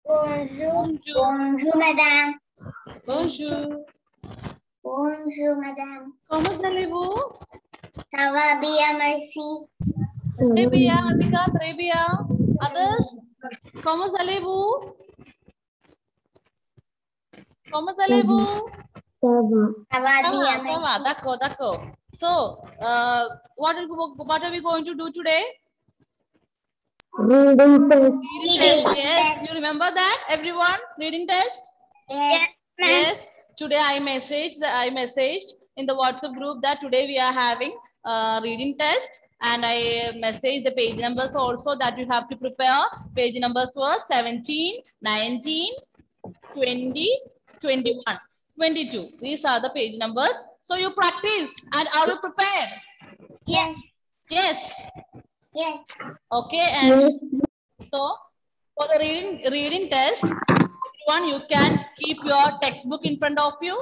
Bonjour. Bonjour. Bonjour, madame. Bonjour. Bonjour, madame. Comment allez-vous? Ça va bien, merci. Très bien, Adhika, très bien. Others, comment allez-vous? Comment allez-vous? Ça va bien, Ça va, merci. d'accord, d'accord. So, what are we going to do today? Reading test. Reading test. Yes, you remember that, everyone? Reading test. Yes. Yes. Today I messaged in the WhatsApp group that today we are having reading test, and I messaged the page numbers also that you have to prepare. Page numbers were 17, 19, 20, 21, 22. These are the page numbers. So you practiced and are you prepared? Yes. Yes. Yes. Okay. And so for the reading test, everyone, you can keep your textbook in front of you.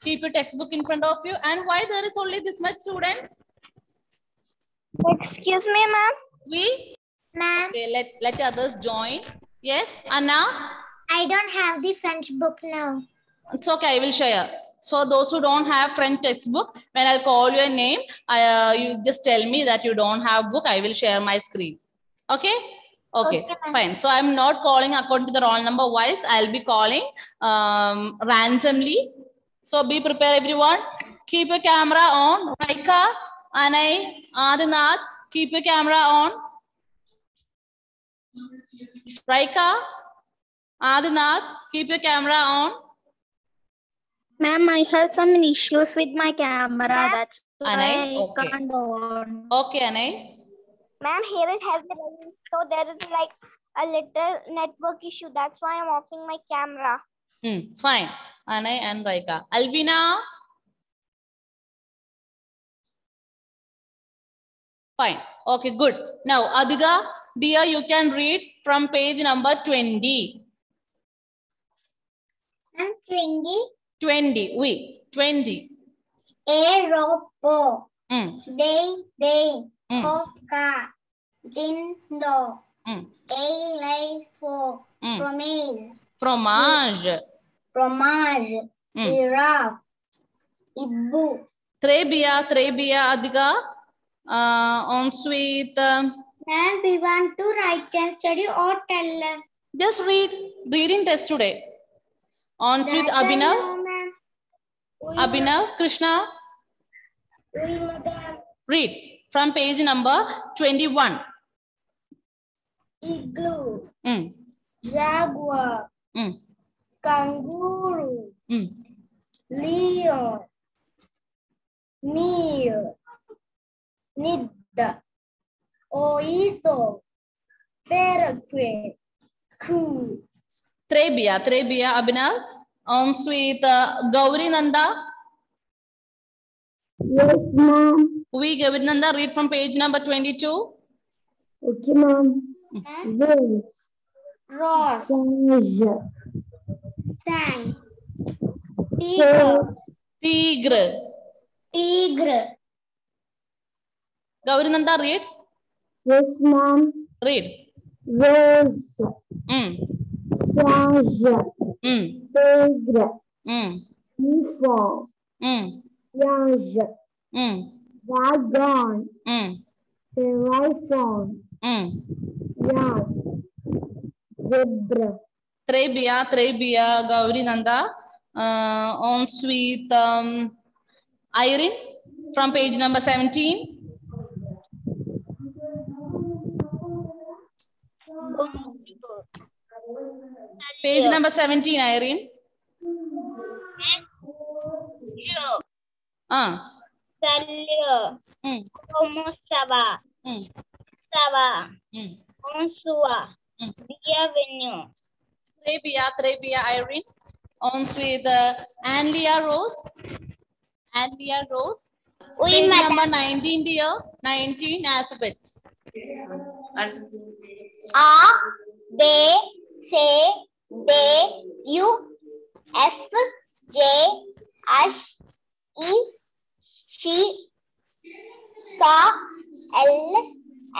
Keep your textbook in front of you. And why there is only this much students? Excuse me, ma'am. We? Ma'am, Okay, let others join. Yes, Anna? I don't have the French book now. It's okay, I will share. So those who don't have French textbook, when I'll call your name, you just tell me that you don't have book. I will share my screen. Okay? Okay, fine. So I'm not calling according to the roll number wise. I'll be calling randomly. So be prepared, everyone. Keep your camera on. Raika, Anay, Adinath, keep your camera on. Raika, Adinath, keep your camera on. Ma'am, I have some issues with my camera. That's why Anay, I okay. can't go on. Okay, Anay. Ma'am, here it has the rain, so there is like a little network issue. That's why I'm offing my camera. Fine. Anay and Raika. Alvina? Fine. Okay, good. Now, Adiga, dear, you can read from page number 20. I'm 20. 20. Oui, 20. Aeropo. Day. Mm. Coca. Dindo. Elefo. Fromage. Fromage. Giraffe. Ibu. Trebia, Adiga. Ensuite, Ma'am, we want to write and study or tell them. just reading test today. Ensuite, Abhinav. Abhinav, Krishna. Oui, madam. Read from page number 21. Igloo. Jaguar. Kangaroo. Leon. Neil. Nidda. Oiso. Parakeet. Coo. Trebia, Abhinav. Ensuite, Gauri Nanda. Yes, ma'am. We, Gauri Nanda, read from page number 22. Okay, ma'am. Rose. Rose. Tang. Tigre. Gauri Nanda, read. Yes, ma'am. Read. Rose. Sage. Tigre. Uniform. Yage. Wagon. Telephone. Yacht. Zebra. Trebia, Gauri Nanda. Ensuite, Irene from page number 17. Page number 17, Irene. Salio. Sava. Sava. Onsua. Bienvenue. Trebia, Irene. Ensuite, Anlia Rose. Page number 19, dear. 19 alphabets. A, B, C, D, U, F, J, H, E, C, K, L,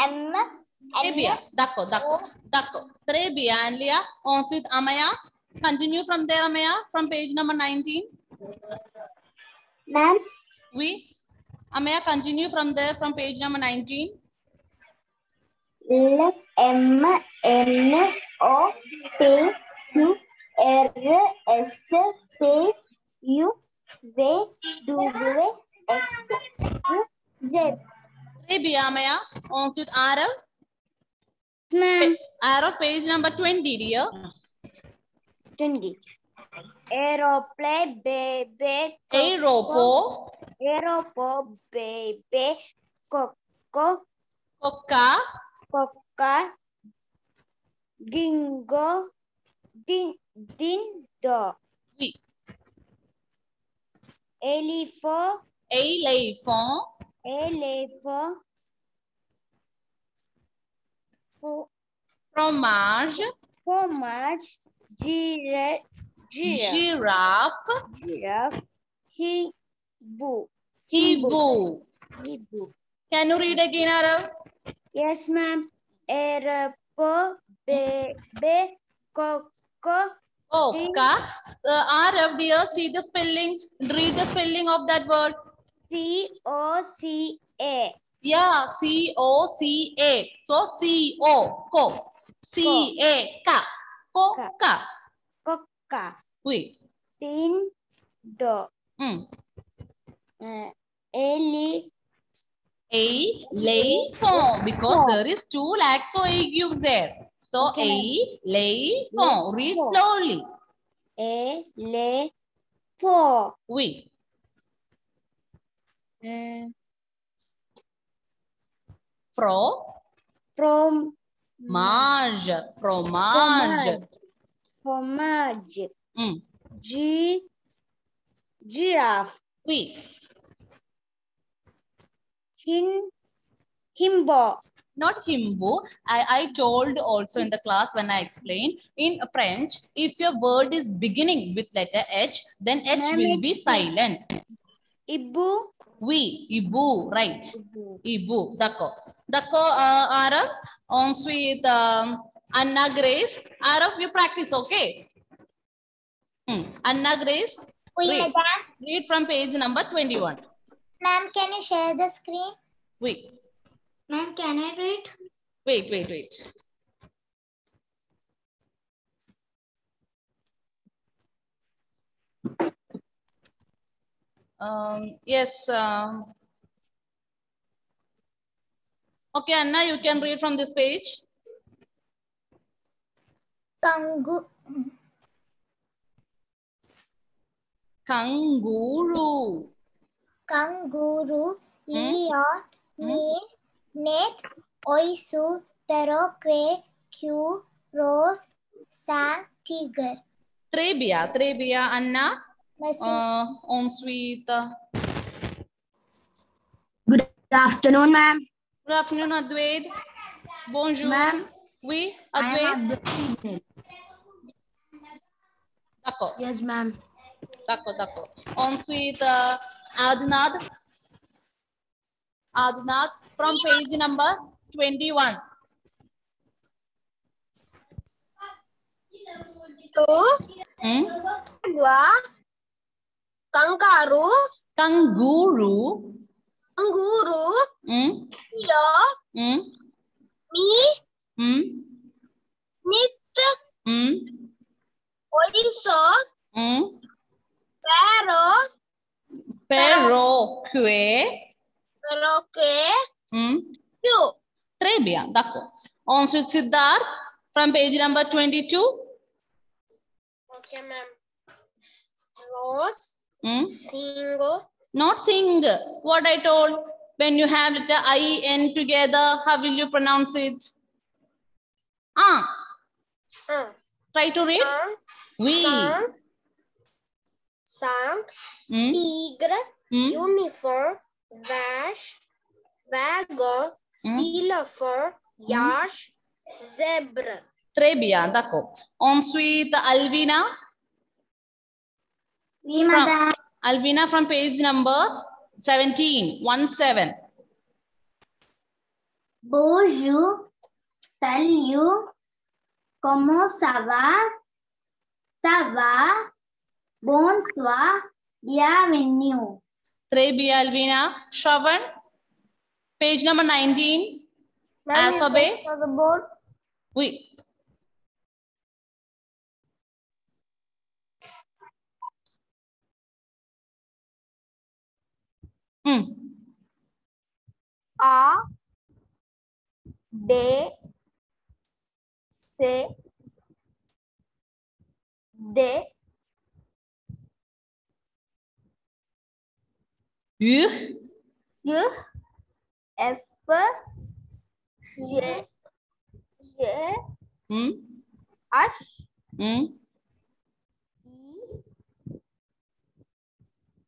M, Trebia, Dako. Bia and Leah. On with Amaya. Continue from there, Amaya, from page number 19. Ma'am. Amaya, continue from there, from page number 19. L M N O P Q R S T U V W X Z. Bia, Amaya. On with Arav. Ma'am. Arav, page number 20, dear. 20. Aeroplane, baby. Aeropo. Aeropo, baby. Coco. Coca. Coca. Dingo. Dindo. Oui. Elephant. Elephant. Elephant. Fromage. Fromage. Giraffe. Giraffe. Giraffe. Hippo. Hippo. Hippo. Can you read again, Arav? Yes, ma'am. Aeropo, baby, coco. Coca. Arav, dear, see the spelling. Read the spelling of that word. C-O-C-A. Yeah, C-O-C-A. So, C-O. Co. C-A. Coca. Coca. Oui. Dindo. Elephant, because there is 2 lakhs, so A gives there. So, okay. Elephant. Read slowly. Elephant. Oui. Fromage. Fromage. Giraffe. Oui. Himbo. Not himbo. I told also in the class when I explained. In French, if your word is beginning with letter H, then H will be silent. Ibu. Oui, Ibu, right. Ibu, d'accord. D'accord, Arav. Ensuite, Anna Grace. Arav, you practice, okay? Anna Grace. Oui, read. madam. Read from page number 21. Ma'am, can you share the screen? Wait. Ma'am, can I read? Wait. Yes. Okay, Anna, you can read from this page. Kangaroo. Leon. Net. Oisu. Perroquet. Q. Rose. Sang. Tiger. Trebia, Anna. Ensuite. Good afternoon, ma'am. Good afternoon, Adwait. Bonjour. Ma'am. Oui, Adwait. D'accord. Yes, ma'am. D'accord. Ensuite, Adnath from page number 21. Kangaroo. Perroquet. Très bien, d'accord. Ensuite, Siddharth from page number 22. Okay, ma'am. Rose. Not sing. What I told. When you have the I-N together, how will you pronounce it? Try to read. Oui. Sang. Tigre. Uniform. Vache. Wagon. Xylophone. Yash. Zebra. Très bien, d'accord. Ensuite, Alvina. Oui, madame. Alvina from page number 17. 17. Bonjour. Salut. Como ça va? Ça va? Bonsoir. Bienvenue. Très bien, Alvina. Shravan, page number 19. Ma'am, you Alphabet. can show the board. Oui. A, B, C, D, U, U, F, J, H,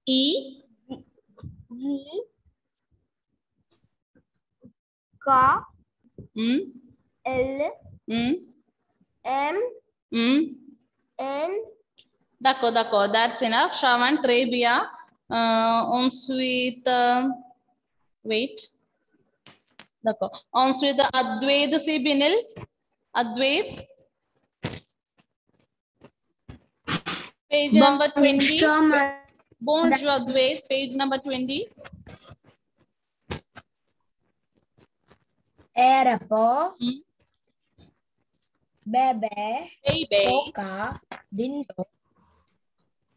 E, G, K, L, M, N. D'accord. That's enough. Shravan, très bien. Ensuite, wait. D'accord. Ensuite, Advaid Sibinil. Advaid. Page number 20. Bonjour, Advaid. Page number 20. Airport, bebê, Baby. tocar, dindô,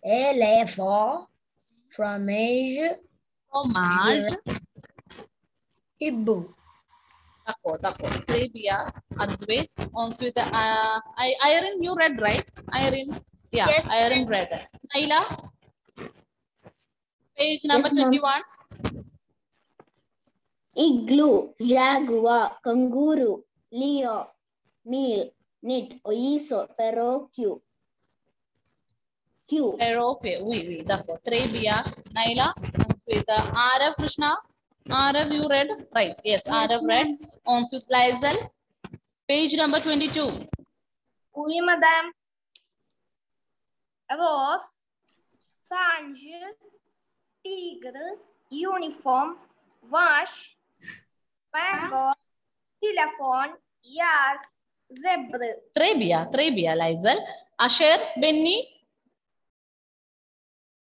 elefant, fromage, Fromage. hibou. D'accord. Très bien. Advaid. Ensuite, Irene, you read, right? Irene. Yeah, Yes. Irene read. Naila. Page number 21. Igloo, jaguar, kangaroo, leo, meal, nit, oiso, perroquet, Q. Okay, oui, d'accord. Très bien. Naila. Ensuite, Arav Krishna. Arav, you read? Right. Yes, Arav read. Ensuite, Lizel. Page number 22. Oui, madame. Rose, singe, tigre, uniform, wash, mango, telephone, yes, zebra. Très bien, Lizel. Asher, Benny.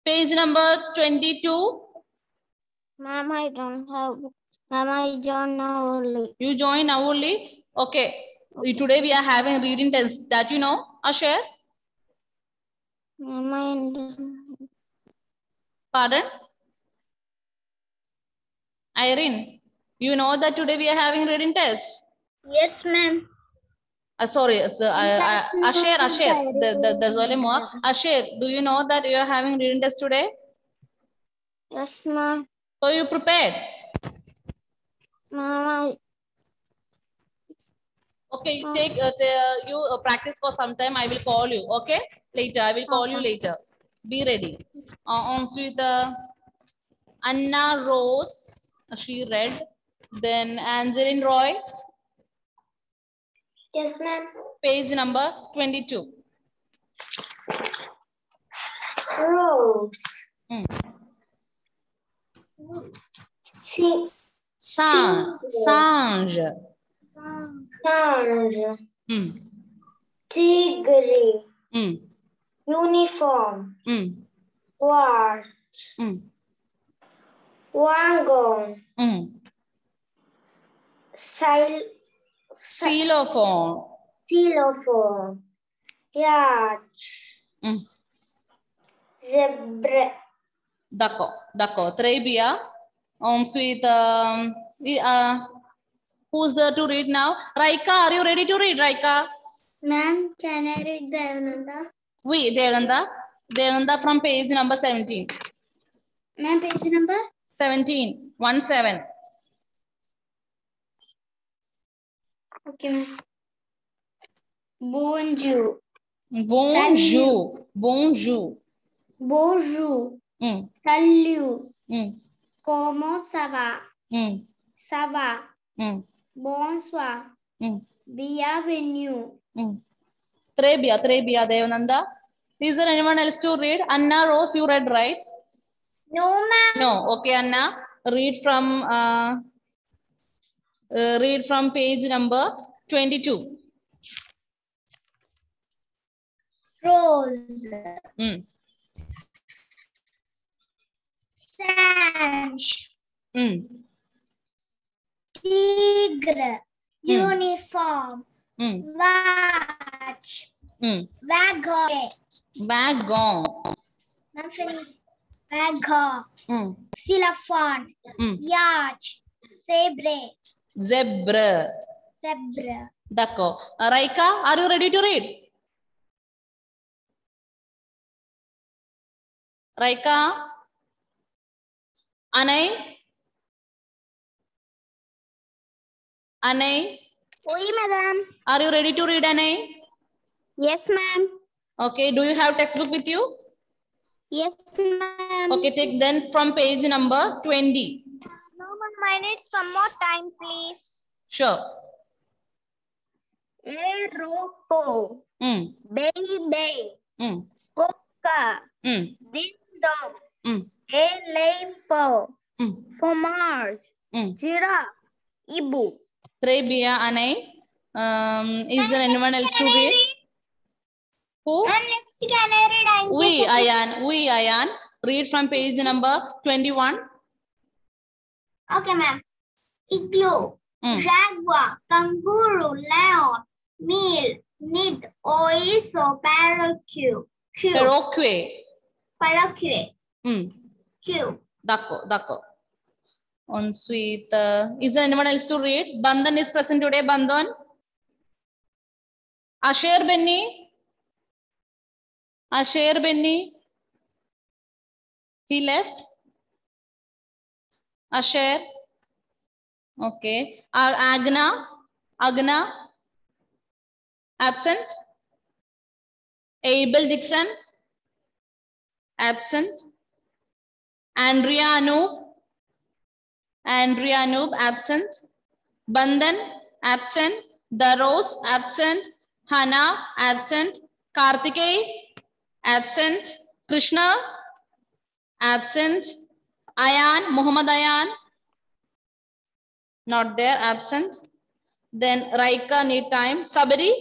Page number 22. Ma'am, I don't have. Ma'am, I join now only. You join now only? Okay. Today we are having reading test. That you know, Asher? Ma'am, I Pardon? Irene, you know that today we are having reading test? Yes, ma'am. Sorry, Asher, désolé moi. Asher, do you know that you are having reading test today? Yes, ma'am. So you prepared? Ma'am, Okay, you take you practice for some time. I will call you. Okay, later I will call you later. Be ready. Ensuite, Anna Rose, she read. Then Angeline Roy. Yes, ma'am. Page number 22. Rose. Sange. Sange. Tigre. Uniform. Watch. Wagon. Xylophone. Xylophone. Yacht. Zebra. D'accord. Très bien. Ensuite, who's there to read now? Raika, are you ready to read, Raika? Ma'am, can I read Devananda? Oui, Devananda from page number 17. Ma'am, page number? 17. 17. Okay, ma'am. Bonjour. Bonjour. Salut. Comment ça va? Ça va. Bonsoir. Bienvenue. Très bien, Devananda. Is there anyone else to read? Anna Rose, you read, right? No, ma'am. No. Okay, Anna. Read from page number 22. Mouse. Sanch. Tigre. Uniform. Watch. Wagon. Wagon. Wagon. Xylophone. Yacht. Zebra. Zebra. Zebra. D'accord. Raika, are you ready to read? Raika? Anay? Anay? Oui, madam. Are you ready to read, Anay? Yes, ma'am. Okay, do you have textbook with you? Yes, ma'am. Okay, take then from page number 20. No, ma'am, I need some more time, please. Sure. Eroco. Baby. Coca. Ding dong. Elephant. Fromage. Giraffe. Ibu. Trebia, Anay. Is there anyone else to read? Who? Next, can I read? We, Ayan. We, Ayan. Read from page number 21. Okay, ma'am. Igloo. Jaguar. Kangaroo. Lion. Meal. Nid. Oiso. Parakeet. Paraquet. Parakeet. Q. D'accord. Ensuite, is there anyone else to read? Bandhan is present today. Bandhan. Asher Benny. Asher Benny. He left. Asher. Okay. Agna. Agna. Absent. Abel Dixon. Absent. Andrea Anoop. Andrea Anoop, absent. Bandhan, absent. Daros, absent. Hana, absent. Karthikey, absent. Krishna, absent. Ayan, Muhammad Ayan, not there, absent. Then Raika, need time. Sabari,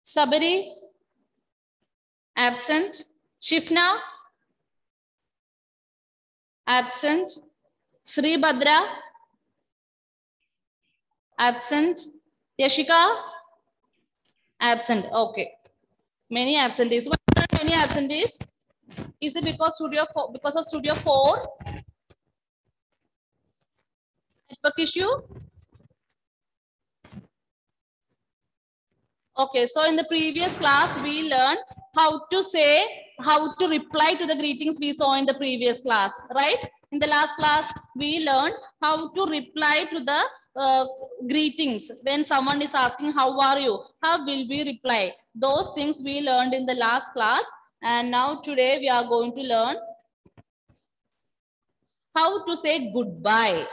Sabari, absent. Shifna, absent. Sri Badra, absent. Yashika, absent. Okay. Many absentees. Why are there many absentees? Is it because of Studio 4? Network issue? Okay, so in the previous class, we learned how to reply to the greetings we saw in the previous class, right? In the last class, we learned how to reply to the greetings. When someone is asking, how are you? How will we reply? Those things we learned in the last class. And now today we are going to learn how to say goodbye.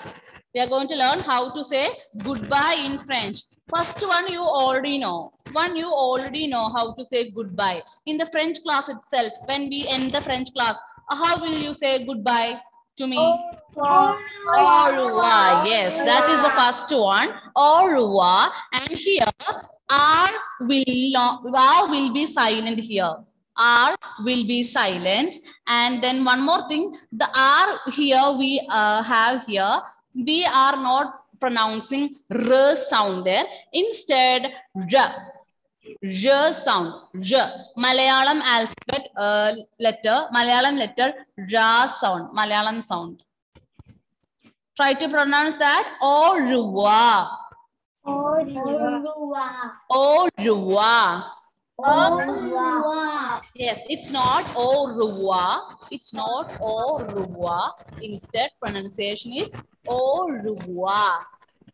We are going to learn how to say goodbye in French. First one you already know. How to say goodbye. In the French class itself, when we end the French class, how will you say goodbye to me? Au revoir. Yes, that is the first one. Au revoir. And here, R will be silent here. R will be silent. And then one more thing, the R here we have here, we are not pronouncing R sound there. Instead, R sound. R. Malayalam alphabet letter, Malayalam letter, R sound, Malayalam sound. Try to pronounce that. Au revoir. Au revoir. Au revoir. Au revoir. Yes, it's not au revoir. It's not au revoir. Instead, pronunciation is au revoir.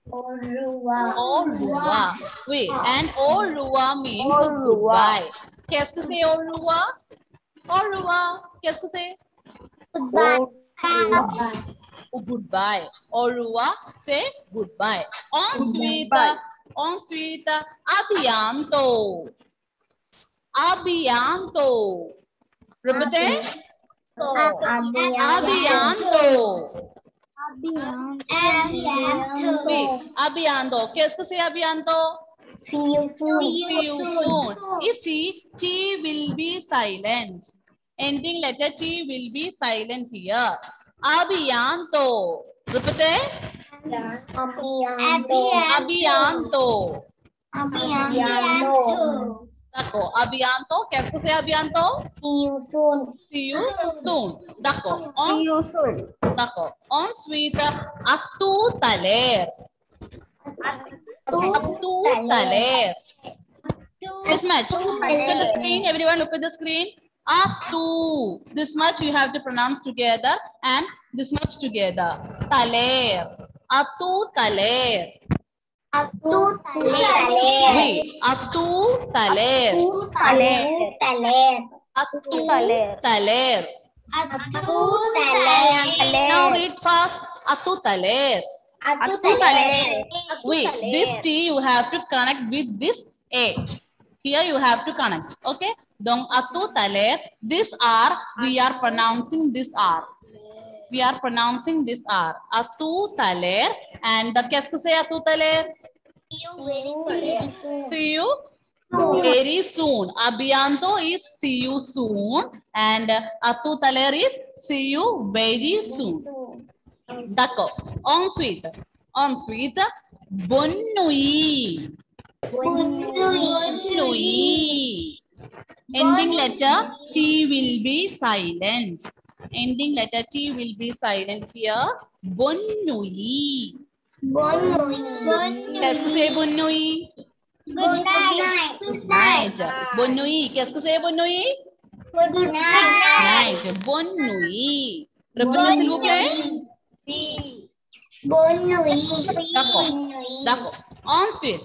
Au revoir. Au revoir. Wait, and au revoir means goodbye. Qu'est-ce que c'est au revoir? Au revoir. Qu'est-ce que c'est? Goodbye. Oh, goodbye. Au revoir, say goodbye. Ensuite, à bientôt. À bientôt. Répétez. À bientôt. À bientôt. Oui, à bientôt. Qu'est-ce que c'est à bientôt? See you soon. See you soon. You see, T will be silent. Ending letter T will be silent here. Abhiyanto. Repeat it. Abhiyanto. Dako. Abhiyanto. Kaise se Abhiyanto? See you soon. See you soon. Dako. On. See you soon. Dako. On sweet. Attu taler. Attu taler. This much. Look at the screen. Everyone look at the screen. Attu. This much you have to pronounce together and this much together. Taler. Attu taler. Wait. Attu taler. Attu taler. Now read fast. Attu taler. Wait. This T you have to connect with this A. Here you have to connect. Okay. Dong Attu taler. This R we are pronouncing this R. We are pronouncing this R. Attu taler. And the kaise say Attu taler? See you very soon. Abhiyanto is see you soon. And Attu taler is see you very soon. Dako. On sweet. On sweet. Bonnui. Bonnui. Ending letter T will be silent. Ending letter T will be silent here. Bonnui. Kaise say Bonnui? Good night. Nice. Bonnui. Kaise say Bonnui? Good night. Nice. Bonnui. Repeat s'il vous plaît. Dako. Ensuite.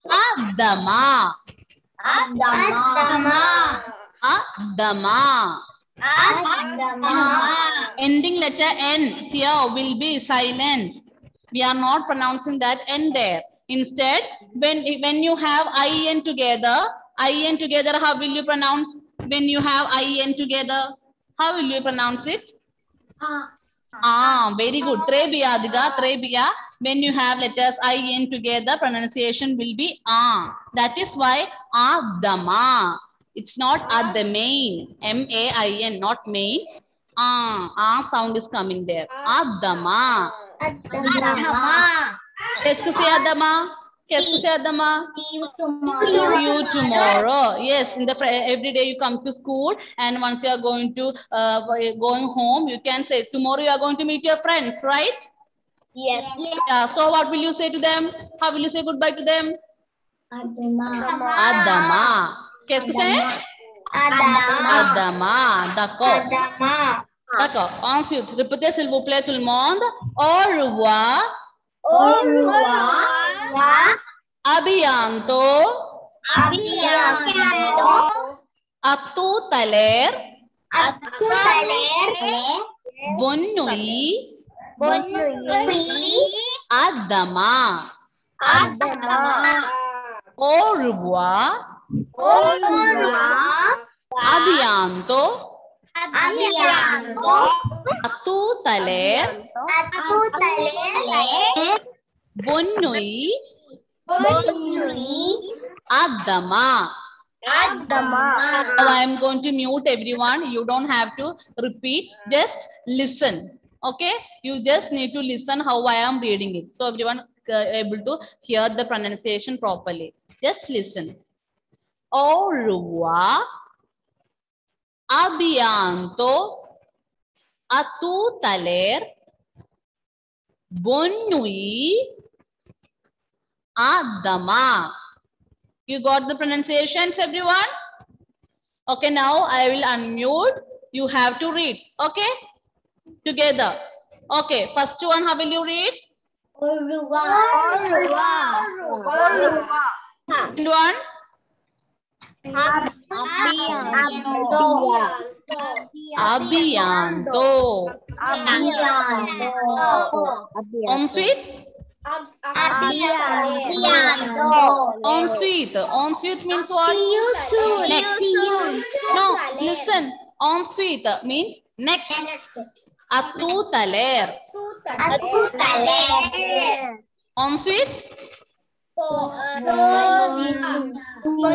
Adama. Ending letter N here will be silent. We are not pronouncing that N there. Instead, when you have IN together, how will you pronounce? When you have IN together, how will you pronounce it? Very good. Trebiya, Diga, Trebiya. When you have letters IN together, pronunciation will be That is why Adama. It's not Adamain. M-A-I-N, not main. Sound is coming there. Adama. Qu'est-ce que c'est Adama? Qu'est-ce que c'est Adama? See you tomorrow. Yes, every day you come to school, and once you are going home, you can say tomorrow you are going to meet your friends, right? Yes. Yeah. So what will you say to them? How will you say goodbye to them? Adama. Qu'est-ce que c'est? Adama. D'accord. D'accord. Ensuite, répétez s'il vous plaît tout le monde. Au revoir. Abhiyanto. Attu taler. Bonnui. Adama. Au revoir. Abhiyanto. Attu taler. Bonnui. Adama. Now I am going to mute everyone. You don't have to repeat. Just listen. Okay? You just need to listen how I am reading it. So everyone able to hear the pronunciation properly. Just listen. Au revoir. Abhiyanto. Attu taler. Bonnui. Adama. You got the pronunciations, everyone? Okay, now I will unmute. You have to read. Okay? Together. Okay, first one, how will you read? Second one? Abhiyanto. Ensuite? Ensuite means what? See you soon. Next. No, listen. Ensuite means next. Attu taler. Ensuite?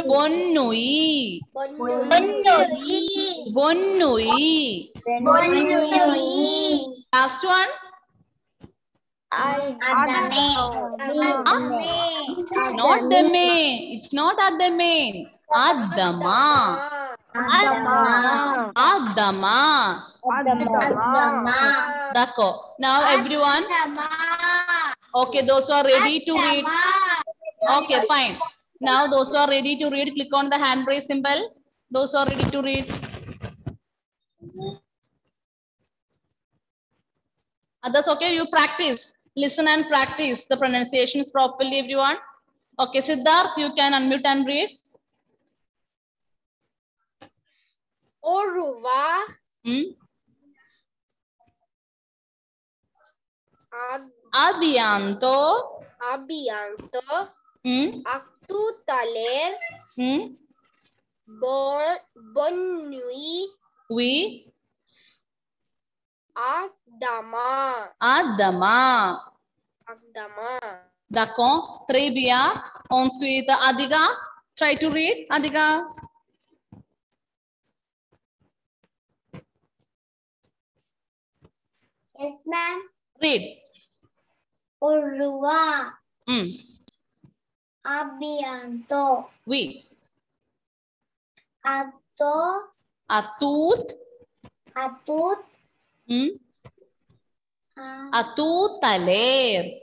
Bonnui. Bonnui. Last one. Not the main. It's not at the main. Adama. Adama. Dako. Now everyone. Okay, those who are ready to read. Okay, fine. Now those who are ready to read, click on the hand raise symbol. Those who are ready to read. That's okay, you practice. Listen and practice the pronunciations properly, everyone. Okay, Siddharth, you can unmute and read. Oruva. Abhiyanto. Aktutaler. Bonnui. We. Adama. D'accord. Très bien. Ensuite, Adiga. Try to read. Adiga. Yes, ma'am. Read. Urua. Abhiyanto. We. Atto. Atut. Atut. Atutaler.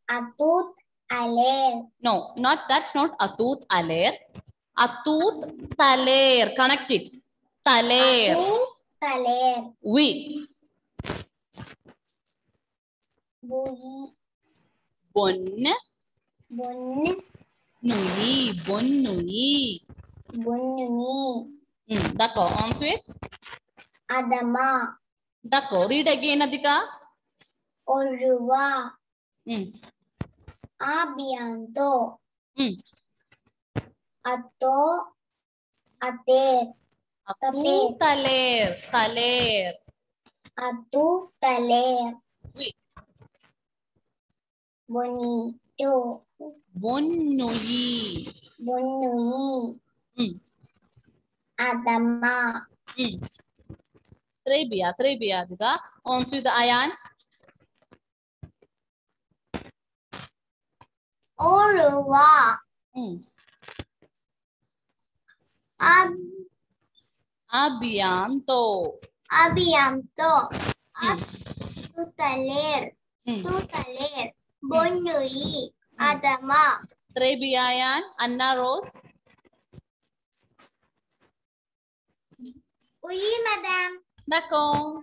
Atut aler. No, not that's not atut aler. Atut taler. Connect it. Taler. Atut taler. We. Bui. Bon. Bun. Nui. Bon nui. Bununi. D'accord. Ensuite. Adama. D'accord. Read again, Adika. Oruva. Abhiyanto. Atto. Ater. Atutaler. Taler. Atu taler. We. Bonito. Bonnui. Bonui. Adama. Très bien, Adika. Ensuite, Ayan. Oruva. Abhiyanto. Abhiyanto. Tutaler. Tutaler. Bonui. Adama. Très bien, Ayan. Anna Rose. Oui, madame. D'accord.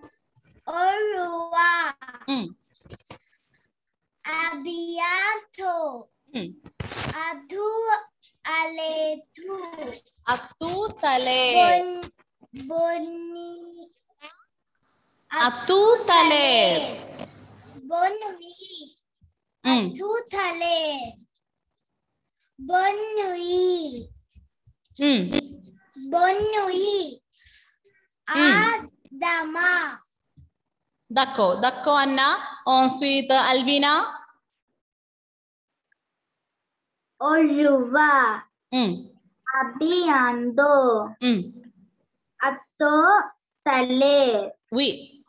Oruva. Abhiyanto. Adu aletu. Atutaler. Boni. Atutaler. Bonui. Atutaler. Bonui. Bonui. Adama. D'accord, d'accord, Anna. Ensuite, Alvina. Oruva. Abhiyanto. Atto taler. Oui.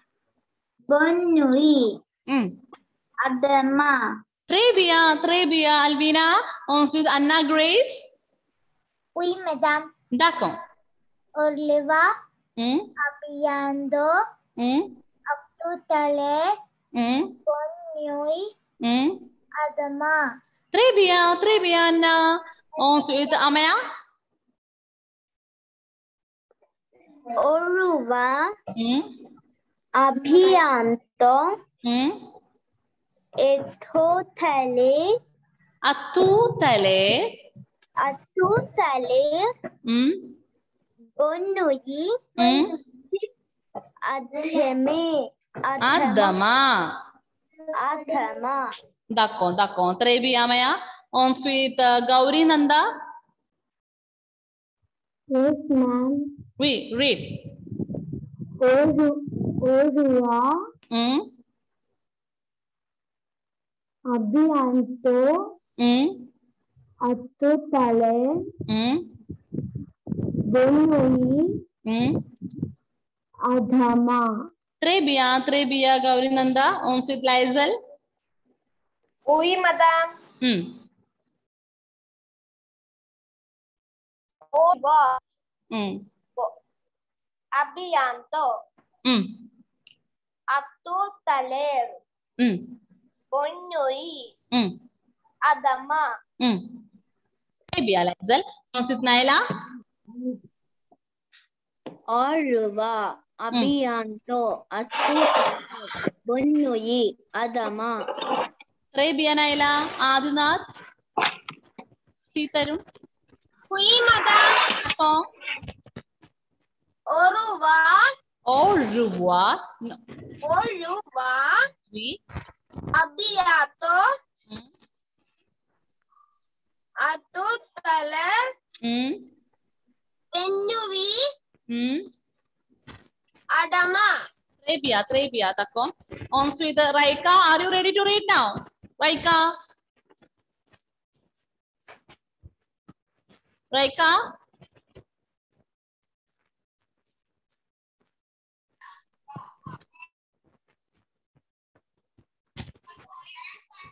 Bonui. Adama. Très bien, Alvina. Ensuite, Anna Grace. Oui, madame. D'accord. Oruva. Abhiyanto. Atto taler. Bonui. Adama. Très bien, Anna. Ensuite, Amaya. Oruva. Abhiyanto. Atto taler. Bonui. Adama. D'accord. Très bien, Amaya. Ensuite, Gauri Nanda. Yes, ma'am. Oui, read. Oruva. Abhiyanto. Atutale, Bunui, Adhama. Trebiya, Gauri Nanda, on with Lizel. Oui, madame. Abhiyanto. Atutaler. Bonnui. Adama. Trebiya, Lizel, on with Naila. Oruva, Abhiyanto, Atutale, Bunui, Adama. Trebiya, Naila. Adinath. Sitarum. Oui, madame. Au revoir. Oui. Abhiyato. Atutaler. Bonnui. Adama. Trebiya, Tako. On with Raika. Are you ready to read now? Raika.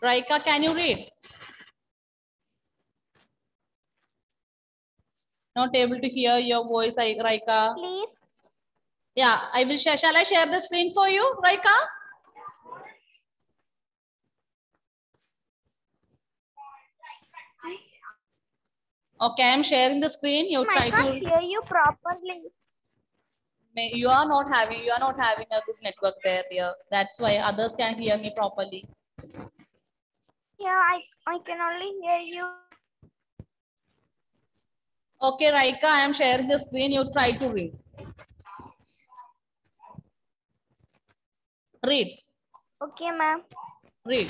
Raika, can you read? Not able to hear your voice, Raika. Please. Yeah, I will share. Shall I share the screen for you, Raika? Okay, I'm sharing the screen. You try I can't to. hear you properly. You are not having a good network there, dear. That's why others can hear me properly. Yeah, I can only hear you. Okay, Raika, I am sharing the screen. You try to read. Read. Okay, ma'am. Read.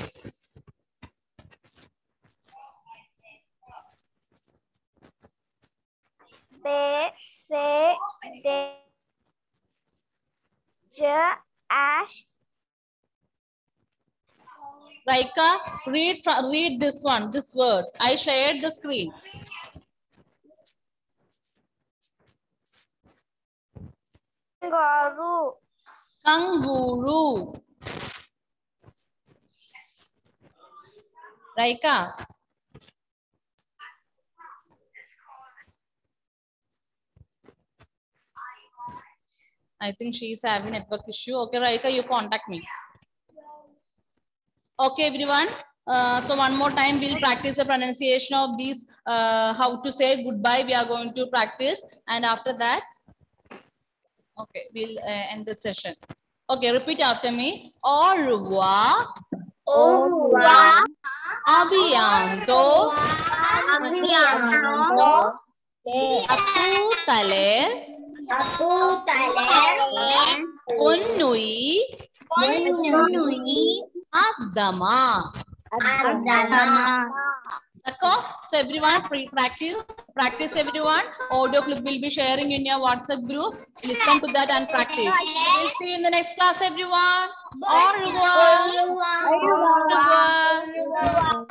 Be, se, de, ja, ash. Raika, read this one, this word. I shared the screen. Kanguru. Raika. I think she is having network issue. Okay, Raika, you contact me. Okay, everyone. So one more time, we'll practice the pronunciation of these, how to say goodbye. We are going to practice. And after that, okay, we'll end the session. Okay, repeat after me. Au revoir. Au revoir. A bientôt. Atutaler. Bonne nuit. Adama. So everyone, practice everyone. Audio clip will be sharing in your WhatsApp group. Listen to that and practice. We'll see you in the next class, everyone. Au revoir.